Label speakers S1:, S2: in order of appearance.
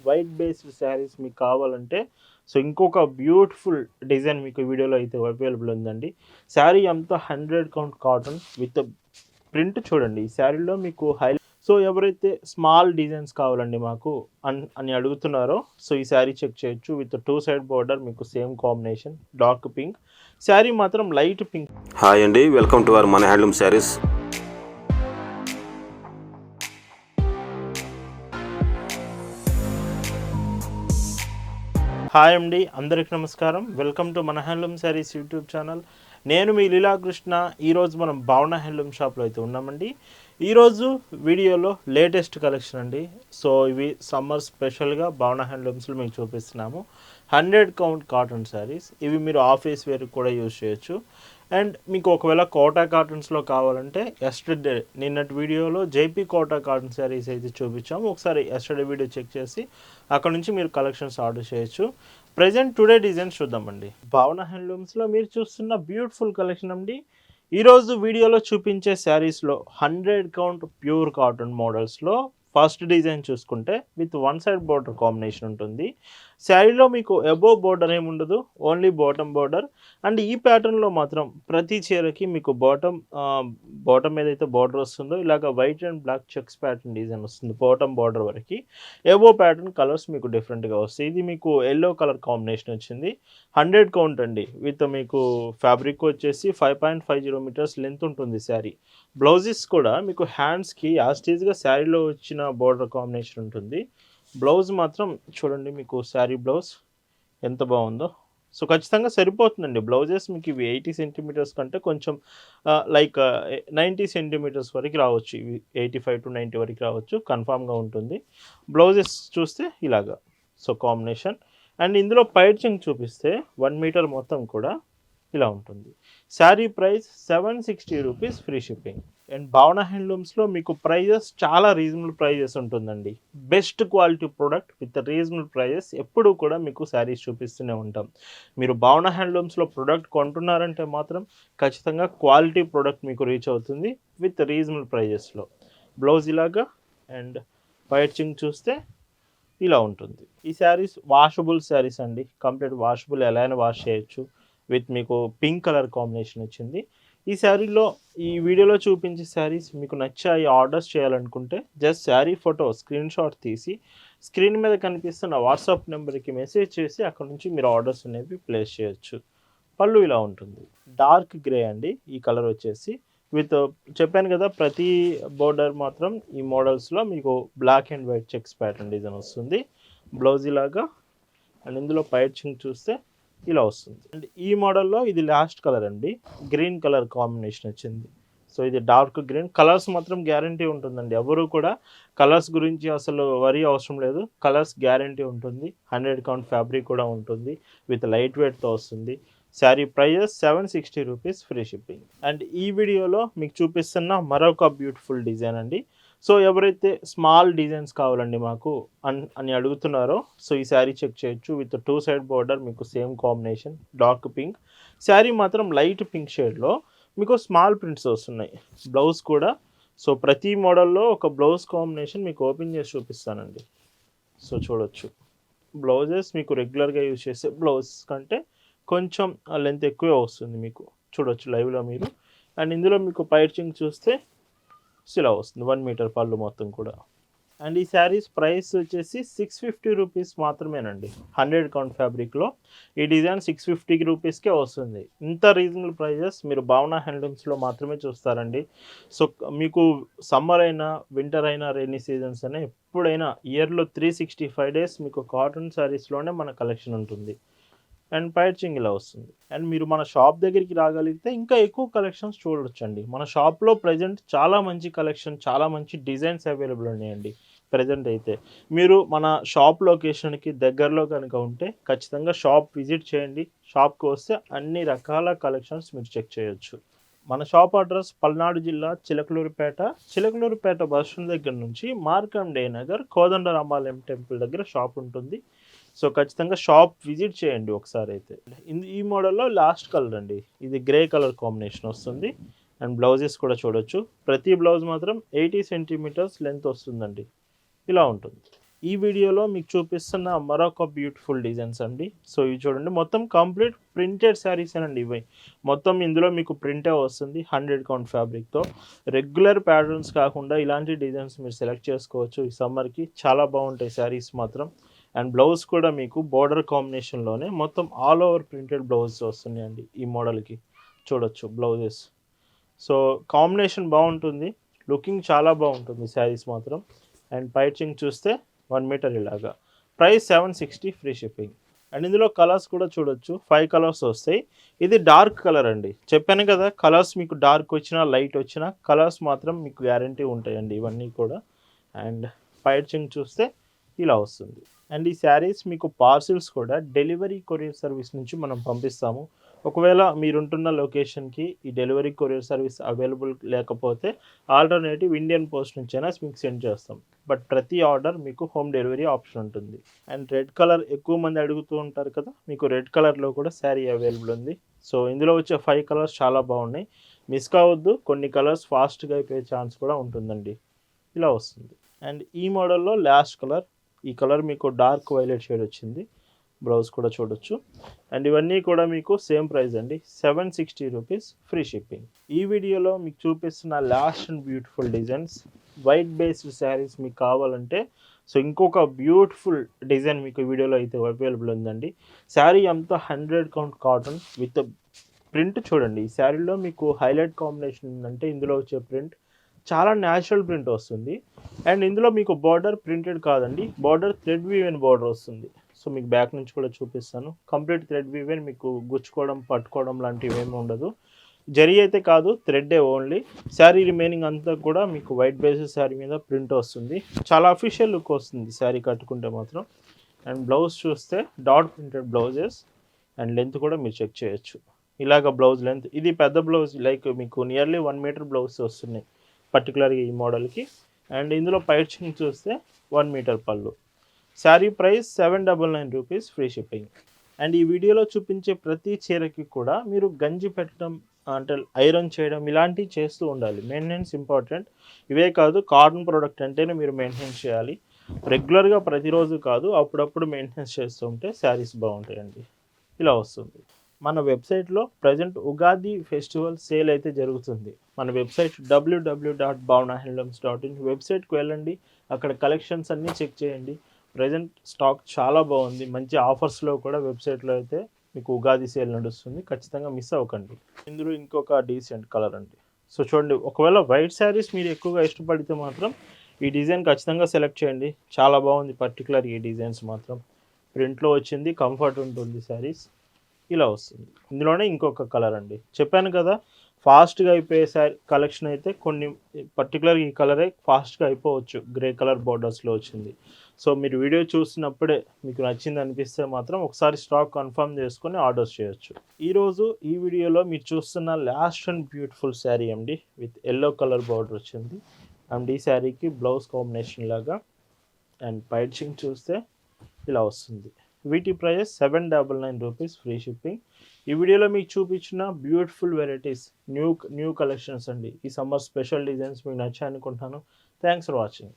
S1: White based saris మీకు కావాలంటే so ఇంకొక బ్యూటిఫుల్ డిజైన్ మీకు వీడియోలో అయితే అవైలబుల్ ఉందండి. శారీ అంతా 100 కౌంట్ కాటన్ విత్ ప్రింట్ చూడండి. ఈ శారీలో మీకు సో ఎవరైతే స్మాల్ డిజైన్స్ కావాలండి మాకు అని అడుగుతున్నారో సో ఈ శారీ చెక్ చేయొచ్చు. విత్ 2 సైడ్ బోర్డర్ మీకు same combination dark pink, sari మాత్రం లైట్ పింక్.
S2: హాయ్ అండి, వెల్కమ్ టు అవర్ మన హ్యాండ్లూమ్ శారీస్.
S1: హాయ్ అండి, అందరికి నమస్కారం. వెల్కమ్ టు మన హ్యాండ్లూమ్ శారీస్ యూట్యూబ్ ఛానల్. నేను మీ లీలాకృష్ణ. ఈరోజు మనం భావన హ్యాండ్లూమ్ షాప్లో అయితే ఉన్నామండి. ఈరోజు వీడియోలో లేటెస్ట్ కలెక్షన్ అండి. సో ఇవి సమ్మర్ స్పెషల్గా భావన హ్యాండ్లూమ్స్లో మీకు చూపిస్తున్నాము. 100 కౌంట్ కాటన్ శారీస్. ఇవి మీరు ఆఫీస్ వేర్ కూడా యూజ్ చేయొచ్చు. అండ్ మీకు ఒకవేళ కోటా కాటన్స్లో కావాలంటే ఎస్టర్డే నిన్నటి వీడియోలో జైపీ కోటా కాటన్ శారీస్ అయితే చూపించాము. ఒకసారి ఎస్టర్డే వీడియో చెక్ చేసి అక్కడ నుంచి మీరు కలెక్షన్స్ ఆర్డర్ చేయొచ్చు. ప్రజెంట్ టుడే డిజైన్స్ చూద్దామండి. భావన హ్యాండ్లూమ్స్లో మీరు చూస్తున్న బ్యూటిఫుల్ కలెక్షన్ అండి. ఈరోజు వీడియోలో చూపించే శారీస్లో 100 కౌంట్ ప్యూర్ కాటన్ మోడల్స్లో ఫస్ట్ డిజైన్ చూసుకుంటే విత్ 1 సైడ్ బోర్డర్ కాంబినేషన్ ఉంటుంది. శారీలో మీకు అబోవ్ బోర్డర్ ఏమి ఉండదు, ఓన్లీ బాటమ్ బోర్డర్. అండ్ ఈ ప్యాటర్న్లో మాత్రం ప్రతి చీరకి మీకు బాటమ్ ఏదైతే బోర్డర్ వస్తుందో ఇలాగ white and black checks pattern design వస్తుంది బాటమ్ బోర్డర్ వరకు. అబోవ్ ప్యాటర్న్ కలర్స్ మీకు డిఫరెంట్గా వస్తాయి. ఇది మీకు ఎల్లో కలర్ కాంబినేషన్ వచ్చింది. 100 కౌంట్ అండి. విత్ మీకు ఫ్యాబ్రిక్ వచ్చేసి 5.50 మీటర్స్ లెంత్ ఉంటుంది శారీ. బ్లౌజెస్ కూడా మీకు హ్యాండ్స్కి యాస్టీజ్గా శారీలో వచ్చిన బోర్డర్ కాంబినేషన్ ఉంటుంది. బ్లౌజ్ మాత్రం చూడండి, మీకు శారీ బ్లౌజ్ ఎంత బాగుందో. సో ఖచ్చితంగా సరిపోతుందండి. బ్లౌజెస్ మీకు ఇవి 80 సెంటీమీటర్స్ కంటే కొంచెం లైక్ 90 సెంటీమీటర్స్ వరకు రావచ్చు. ఇవి 85 to 90 వరకు రావచ్చు, కన్ఫామ్గా ఉంటుంది. బ్లౌజెస్ చూస్తే ఇలాగా సో కాంబినేషన్. అండ్ ఇందులో పైచింగ్ చూపిస్తే 1 మీటర్ మొత్తం కూడా ఇలా ఉంటుంది. Sari price 760 rupees, free shipping. And Bhavana హ్యాండ్లూమ్స్లో మీకు ప్రైజెస్ చాలా రీజనబుల్ ప్రైజెస్ ఉంటుందండి. Best quality product with reasonable prices ఎప్పుడూ కూడా మీకు శారీస్ చూపిస్తూనే ఉంటాం. మీరు భావన హ్యాండ్లూమ్స్లో ప్రోడక్ట్ కొంటున్నారంటే మాత్రం ఖచ్చితంగా క్వాలిటీ ప్రోడక్ట్ మీకు రీచ్ అవుతుంది విత్ రీజనబుల్ ప్రైజెస్లో. బ్లౌజ్ ఇలాగా అండ్ పైచింగ్ చూస్తే ఇలా ఉంటుంది. ఈ శారీస్ వాషబుల్ శారీస్ అండి. కంప్లీట్ వాషబుల్, ఎలా అయినా వాష్ చేయొచ్చు. విత్ మీకు పింక్ కలర్ కాంబినేషన్ వచ్చింది. ఈ శారీలో ఈ వీడియోలో చూపించే శారీస్ మీకు నచ్చాయి, ఆర్డర్స్ చేయాలనుకుంటే just sari photo screen shot తీసి స్క్రీన్ మీద కనిపిస్తున్న వాట్సాప్ నెంబర్కి మెసేజ్ చేసి అక్కడ నుంచి మీరు ఆర్డర్స్ అనేవి ప్లేస్ చేయొచ్చు. పళ్ళు ఇలా ఉంటుంది. డార్క్ గ్రే అండి ఈ కలర్ వచ్చేసి. విత్ చెప్పాను కదా, ప్రతి బోర్డర్ మాత్రం ఈ మోడల్స్లో మీకు black and white checks pattern design వస్తుంది. బ్లౌజ్ ఇలాగా అండ్ ఇందులో పైచింగ్ చూస్తే ఇలా వస్తుంది. అండ్ ఈ మోడల్లో ఇది లాస్ట్ కలర్ అండి, గ్రీన్ కలర్ కాంబినేషన్ వచ్చింది. సో ఇది డార్క్ గ్రీన్. కలర్స్ మాత్రం గ్యారంటీ ఉంటుందండి. ఎవరు కూడా కలర్స్ గురించి అసలు వరీ అవసరం లేదు. కలర్స్ గ్యారంటీ ఉంటుంది. 100 కౌంట్ ఫ్యాబ్రిక్ కూడా ఉంటుంది. విత్ లైట్ వెయిట్తో వస్తుంది. Sari prices 760 rupees, free shipping. And ఈ వీడియోలో మీకు చూపిస్తున్న మరొక బ్యూటిఫుల్ డిజైన్ అండి. సో ఎవరైతే స్మాల్ డిజైన్స్ కావాలండి మాకు అని అడుగుతున్నారో సో ఈ శారీ చెక్ చేయొచ్చు. విత్ 2 సైడ్ బోర్డర్ మీకు same combination dark pink. Sari మాత్రం లైట్ పింక్ షేడ్లో మీకు స్మాల్ ప్రింట్స్ వస్తున్నాయి. బ్లౌజ్ కూడా సో ప్రతి మోడల్లో ఒక బ్లౌజ్ కాంబినేషన్ మీకు ఓపెన్ చేసి చూపిస్తానండి. సో చూడొచ్చు, బ్లౌజెస్ మీకు రెగ్యులర్గా యూజ్ చేసే బ్లౌజ్ కంటే కొంచెం లెంత్ ఎక్కువే వస్తుంది మీకు, చూడొచ్చు లైవ్లో మీరు. అండ్ ఇందులో మీకు పైచింగ్ చూస్తే ఇలా వస్తుంది. 1 మీటర్ పళ్ళు మొత్తం కూడా. అండ్ ఈ శారీస్ ప్రైస్ వచ్చేసి 650 రూపీస్ మాత్రమేనండి. 100 కౌంట్ ఫ్యాబ్రిక్లో ఈ డిజైన్ 650 రూపీస్కే వస్తుంది. ఇంత రీజనబుల్ ప్రైజెస్ మీరు భావన హ్యాండ్లూమ్స్లో మాత్రమే చూస్తారండి. సో మీకు సమ్మర్ అయినా వింటర్ అయినా రైనీ సీజన్స్ అయినా ఎప్పుడైనా ఇయర్లో 365 డేస్ మీకు కాటన్ శారీస్లోనే మన కలెక్షన్ ఉంటుంది. అండ్ పైచింగ్ ఇలా వస్తుంది. అండ్ మీరు మన షాప్ దగ్గరికి రాగలిగితే ఇంకా ఎక్కువ కలెక్షన్స్ చూడొచ్చండి. మన షాప్లో ప్రజెంట్ చాలా మంచి కలెక్షన్, చాలా మంచి డిజైన్స్ అవైలబుల్ ఉన్నాయండి. ప్రజెంట్ అయితే మీరు మన షాప్ లొకేషన్కి దగ్గరలో కనుక ఉంటే ఖచ్చితంగా షాప్ విజిట్ చేయండి. షాప్కి వస్తే అన్ని రకాల కలెక్షన్స్ మీరు చెక్ చేయొచ్చు. మన షాప్ అడ్రస్ పల్నాడు జిల్లా చిలకలూరుపేట బస్ స్టాండ్ దగ్గర నుంచి మార్కండే నగర్ కోదండరామాలయం టెంపుల్ దగ్గర షాప్ ఉంటుంది. సో ఖచ్చితంగా షాప్ విజిట్ చేయండి ఒకసారి అయితే. ఈ మోడల్లో లాస్ట్ కలర్ అండి, ఇది గ్రే కలర్ కాంబినేషన్ వస్తుంది. అండ్ బ్లౌజెస్ కూడా చూడొచ్చు. ప్రతి బ్లౌజ్ మాత్రం 80 సెంటీమీటర్స్ లెంత్ వస్తుందండి. ఇలా ఉంటుంది. ఈ వీడియోలో మీకు చూపిస్తున్న మరొక బ్యూటిఫుల్ డిజైన్స్ అండి. సో ఇవి చూడండి, మొత్తం కంప్లీట్ ప్రింటెడ్ శారీస్ అండి ఇవి. మొత్తం ఇందులో మీకు ప్రింటే వస్తుంది 100 కౌంట్ ఫ్యాబ్రిక్తో. రెగ్యులర్ ప్యాటర్న్స్ కాకుండా ఇలాంటి డిజైన్స్ మీరు సెలెక్ట్ చేసుకోవచ్చు. ఈ సమ్మర్కి చాలా బాగుంటాయి శారీస్ మాత్రం. అండ్ బ్లౌజ్ కూడా మీకు బోర్డర్ కాంబినేషన్లోనే మొత్తం ఆల్ ఓవర్ ప్రింటెడ్ బ్లౌజ్ వస్తున్నాయండి ఈ మోడల్కి. చూడొచ్చు బ్లౌజెస్. సో కాంబినేషన్ బాగుంటుంది, లుకింగ్ చాలా బాగుంటుంది శారీస్ మాత్రం. అండ్ పైచింగ్ చూస్తే 1 మీటర్ ఇలాగా. Price 760 free shipping. అండ్ ఇందులో కలర్స్ కూడా చూడొచ్చు, 5 కలర్స్ వస్తాయి. ఇది డార్క్ కలర్ అండి, చెప్పాను కదా కలర్స్ మీకు డార్క్ వచ్చినా లైట్ వచ్చినా కలర్స్ మాత్రం మీకు గ్యారంటీ ఉంటాయండి ఇవన్నీ కూడా. అండ్ పైచింగ్ చూస్తే ఇలా వస్తుంది. అండ్ ఈ శారీస్ మీకు పార్సిల్స్ కూడా డెలివరీ కొరియర్ సర్వీస్ నుంచి మనం పంపిస్తాము. ఒకవేళ మీరుంటున్న లొకేషన్కి ఈ డెలివరీ కొరియర్ సర్వీస్ అవైలబుల్ లేకపోతే ఆల్టర్నేటివ్ ఇండియన్ పోస్ట్ నుంచైనా మీకు సెండ్ చేస్తాం. బట్ ప్రతి ఆర్డర్ మీకు హోమ్ డెలివరీ ఆప్షన్ ఉంటుంది. అండ్ రెడ్ కలర్ ఎక్కువ మంది అడుగుతూ ఉంటారు కదా, మీకు రెడ్ కలర్లో కూడా శారీ అవైలబుల్ ఉంది. సో ఇందులో వచ్చే 5 కలర్స్ చాలా బాగున్నాయి, మిస్ కావద్దు. కొన్ని కలర్స్ ఫాస్ట్గా అయిపోయే ఛాన్స్ కూడా ఉంటుందండి. ఇలా వస్తుంది. అండ్ ఈ మోడల్లో లాస్ట్ కలర్, ఈ కలర్ మీకు డార్క్ వైలెట్ షేడ్ వచ్చింది. బ్లౌజ్ కూడా చూడొచ్చు. అండ్ ఇవన్నీ కూడా మీకు సేమ్ ప్రైస్ అండి, 760 రూపీస్ ఫ్రీ షిప్పింగ్. ఈ వీడియోలో మీకు చూపిస్తున్న last and beautiful designs white based saris మీకు కావాలంటే సో ఇంకొక బ్యూటిఫుల్ డిజైన్ మీకు ఈ వీడియోలో అయితే అవైలబుల్ ఉందండి. శారీ అంతా 100 కౌంట్ కాటన్ విత్ ప్రింట్. చూడండి ఈ శారీలో మీకు హైలైట్ కాంబినేషన్ ఏంటంటే ఇందులో వచ్చే ప్రింట్ చాలా న్యాచురల్ ప్రింట్ వస్తుంది. అండ్ ఇందులో మీకు బార్డర్ ప్రింటెడ్ కాదండి, బార్డర్ థ్రెడ్ వీవెన్ బార్డర్ వస్తుంది. సో మీకు బ్యాక్ నుంచి కూడా చూపిస్తాను. కంప్లీట్ థ్రెడ్ వీవెన్, మీకు గుచ్చుకోవడం పట్టుకోవడం లాంటివి ఏమి ఉండదు. జరీ అయితే కాదు, థ్రెడ్డే ఓన్లీ. శారీ రిమైనింగ్ అంతా కూడా మీకు వైట్ బేసిస్ శారీ మీద ప్రింట్ వస్తుంది. చాలా అఫీషియల్ లుక్ వస్తుంది శారీ కట్టుకుంటే మాత్రం. అండ్ బ్లౌజ్ చూస్తే dot printed blouses. And length కూడా మీరు చెక్ చేయొచ్చు. ఇలాగ బ్లౌజ్ లెంత్, ఇది పెద్ద బ్లౌజ్, లైక్ మీకు నియర్లీ 1 మీటర్ బ్లౌజ్ వస్తున్నాయి పర్టికులర్గా ఈ మోడల్కి. అండ్ ఇందులో పైచింగ్ చూస్తే 1 మీటర్ పళ్ళు. Sari price 799 rupees free shipping. And ఈ వీడియోలో చూపించే ప్రతి చీరకి కూడా మీరు గంజి పెట్టడం అంటే ఐరన్ చేయడం ఇలాంటివి చేస్తూ ఉండాలి. Maintenance important. ఇవే కాదు, కాటన్ ప్రోడక్ట్ అంటేనే మీరు మెయింటెనెన్స్ చేయాలి. రెగ్యులర్గా ప్రతిరోజు కాదు, అప్పుడప్పుడు మెయింటెనెన్స్ చేస్తూ ఉంటే శారీస్ బాగుంటాయండి. ఇలా వస్తుంది. మన వెబ్సైట్లో ప్రజెంట్ ఉగాది ఫెస్టివల్ సేల్ అయితే జరుగుతుంది. మన వెబ్సైట్ www.bhavnahandlooms.in. వెబ్సైట్కి వెళ్ళండి, అక్కడ కలెక్షన్స్ అన్నీ చెక్ చేయండి. ప్రజెంట్ స్టాక్ చాలా బాగుంది, మంచి ఆఫర్స్లో కూడా వెబ్సైట్లో అయితే మీకు ఉగాది సేల్ నడుస్తుంది. ఖచ్చితంగా మిస్ అవ్వకండి. ఇందులో ఇంకొక డీసెంట్ కలర్ అండి. సో చూడండి, ఒకవేళ వైట్ శారీస్ మీరు ఎక్కువగా ఇష్టపడితే మాత్రం ఈ డిజైన్ ఖచ్చితంగా సెలెక్ట్ చేయండి. చాలా బాగుంది, పర్టికులర్ ఈ డిజైన్స్ మాత్రం. ప్రింట్లో వచ్చింది, కంఫర్ట్ ఉంటుంది శారీస్. ఇలా వస్తుంది. ఇందులోనే ఇంకొక కలర్ అండి, చెప్పాను కదా ఫాస్ట్గా అయిపోయే శారీ కలెక్షన్ అయితే కొన్ని పర్టికులర్ ఈ కలరే ఫాస్ట్గా అయిపోవచ్చు. గ్రే కలర్ బార్డర్స్లో వచ్చింది. సో మీరు వీడియో చూసినప్పుడే మీకు నచ్చింది అనిపిస్తే మాత్రం ఒకసారి స్టాక్ కన్ఫర్మ్ చేసుకొని ఆర్డర్స్ చేయొచ్చు. ఈరోజు ఈ వీడియోలో మీరు చూస్తున్న లాస్ట్ అండ్ బ్యూటిఫుల్ శారీ అండి, విత్ ఎల్లో కలర్ బార్డర్ వచ్చింది. అండ్ ఈ శారీకి బ్లౌజ్ కాంబినేషన్ లాగా. అండ్ పైచింగ్ చూస్తే ఇలా వస్తుంది. వీటి ప్రైస్ 799 రూపీస్ ఫ్రీ షిప్పింగ్. ఈ వీడియోలో మీకు చూపించిన బ్యూటిఫుల్ వెరైటీస్ న్యూ కలెక్షన్స్ అండి. ఈ సమ్మర్ స్పెషల్ డిజైన్స్ మీకు నచ్చాయి అనుకుంటున్నాను. Thanks for watching.